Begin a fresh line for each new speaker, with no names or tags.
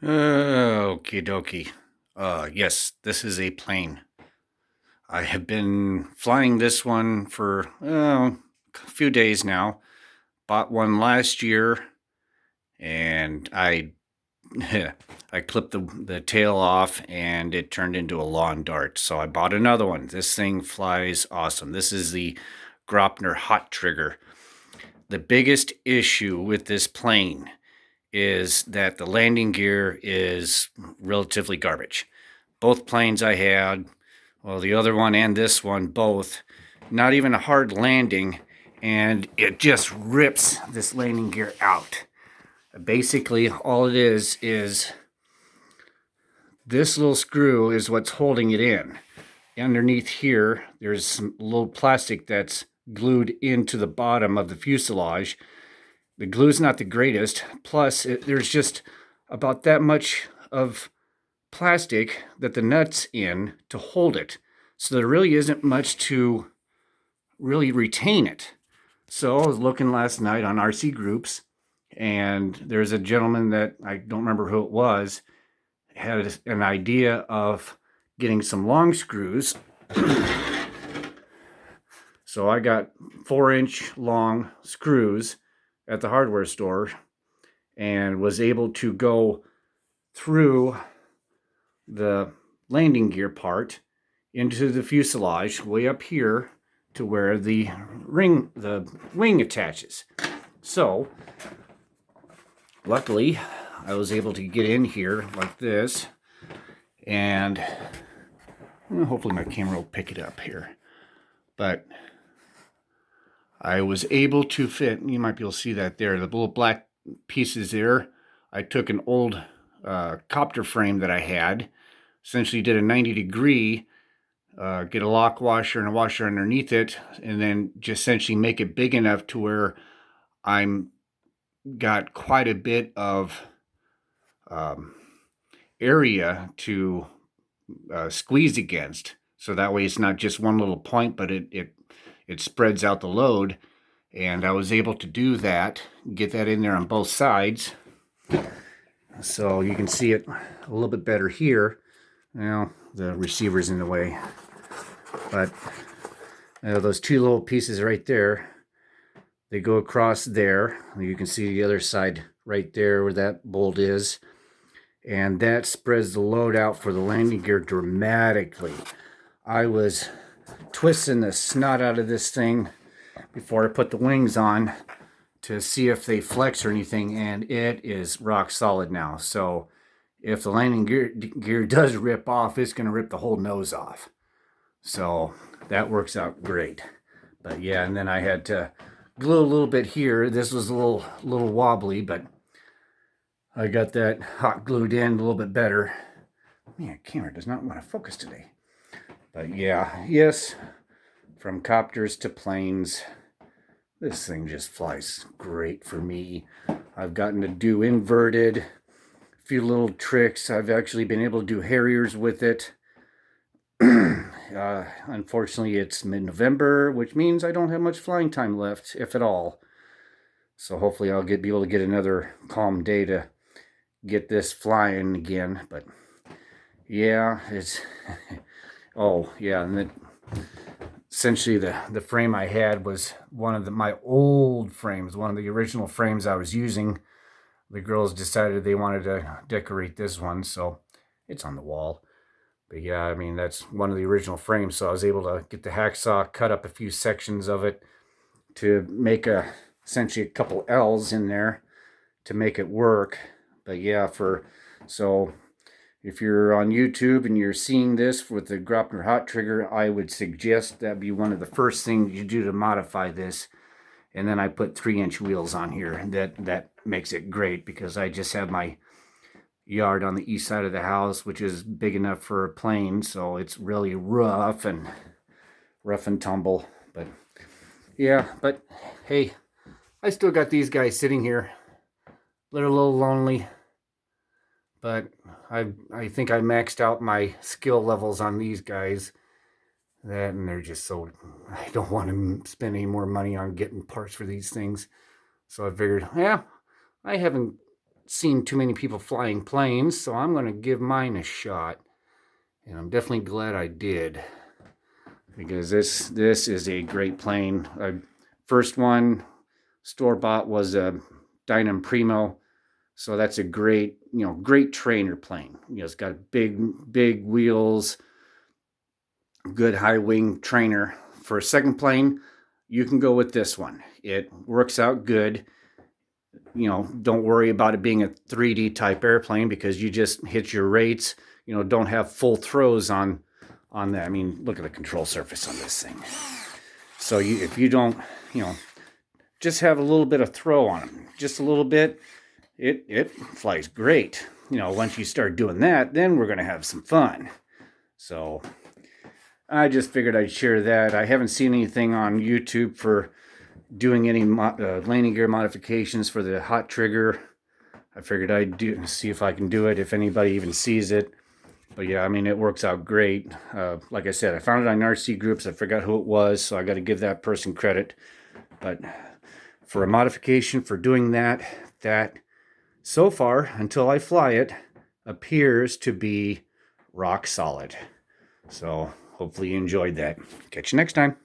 Okie dokie. Yes, this is a plane. I have been flying this one for a few days now. Bought one last year, and I I clipped the tail off, and it turned into a lawn dart. So I bought another one. This thing flies awesome. This is the Graupner Hottrigger. The biggest issue with this plane is that the landing gear is relatively garbage. Both planes I had, well, the other one and this one, both, not even a hard landing, and it just rips this landing gear out. Basically, all it is this little screw is what's holding it in. Underneath here, there's some little plastic that's glued into the bottom of the fuselage. The glue's not the greatest, plus there's just about that much of plastic that the nut's in to hold it. So there really isn't much to really retain it. So I was looking last night on RC groups, and there's a gentleman that I don't remember who it was, had an idea of getting some long screws. So I got 4-inch long screws at the hardware store and was able to go through the landing gear part into the fuselage way up here to where the wing attaches. So luckily I was able to get in here like this, and hopefully my camera will pick it up here, but I was able to fit, you might be able to see that there, the little black pieces there. I took an old copter frame that I had, essentially did a 90-degree, get a lock washer and a washer underneath it, and then just essentially make it big enough to where I'm got quite a bit of area to squeeze against. So that way it's not just one little point, but it spreads out the load. And I was able to do that, get that in there on both sides. So you can see it a little bit better here. Now the receiver's in the way, but those two little pieces right there, they go across there. You can see the other side right there where that bolt is, and that spreads the load out for the landing gear dramatically. I was twisting the snot out of this thing before I put the wings on to see if they flex or anything, and it is rock solid now. So if the landing gear does rip off, it's going to rip the whole nose off. So that works out great. But yeah, and then I had to glue a little bit here. This was a little wobbly, but I got that hot glued in a little bit better. Man, camera does not want to focus today. But yeah, yes, from copters to planes, this thing just flies great for me. I've gotten to do inverted, a few little tricks. I've actually been able to do Harriers with it. Unfortunately, it's mid-November, which means I don't have much flying time left, if at all. So hopefully I'll be able to get another calm day to get this flying again. But yeah, it's oh yeah, and essentially the frame I had was one of my old frames, one of the original frames I was using. The girls decided they wanted to decorate this one, so it's on the wall. But yeah, I mean, that's one of the original frames, so I was able to get the hacksaw, cut up a few sections of it to make essentially a couple L's in there to make it work. But yeah, so if you're on YouTube and you're seeing this with the Graupner Hottrigger, I would suggest that be one of the first things you do to modify this. And then I put 3-inch wheels on here, and that makes it great because I just have my yard on the east side of the house, which is big enough for a plane, so it's really rough and tumble. But yeah, but hey, I still got these guys sitting here. They're a little lonely, but I think I maxed out my skill levels on these guys. And they're just so, I don't want to spend any more money on getting parts for these things. So I figured, yeah, I haven't haven't seen too many people flying planes, so I'm going to give mine a shot. And I'm definitely glad I did, because this is a great plane. First one, store-bought, was a Dynam Primo. So that's a great, great trainer plane. It's got big wheels, good high wing trainer. For a second plane, you can go with this one. It works out good. Don't worry about it being a 3D type airplane, because you just hit your rates. Don't have full throws on that. I mean, look at the control surface on this thing. So if you don't, just have a little bit of throw on them, just a little bit, it flies great. Once you start doing that, then we're going to have some fun. So I just figured I'd share that. I haven't seen anything on YouTube for doing any landing gear modifications for the Hottrigger. I figured I'd see if I can do it, if anybody even sees it. But yeah, I mean, it works out great. Like I said, I found it on RC Groups. I forgot who it was, so I got to give that person credit. But for a modification for doing that so far, until I fly it, appears to be rock solid. So hopefully you enjoyed that. Catch you next time.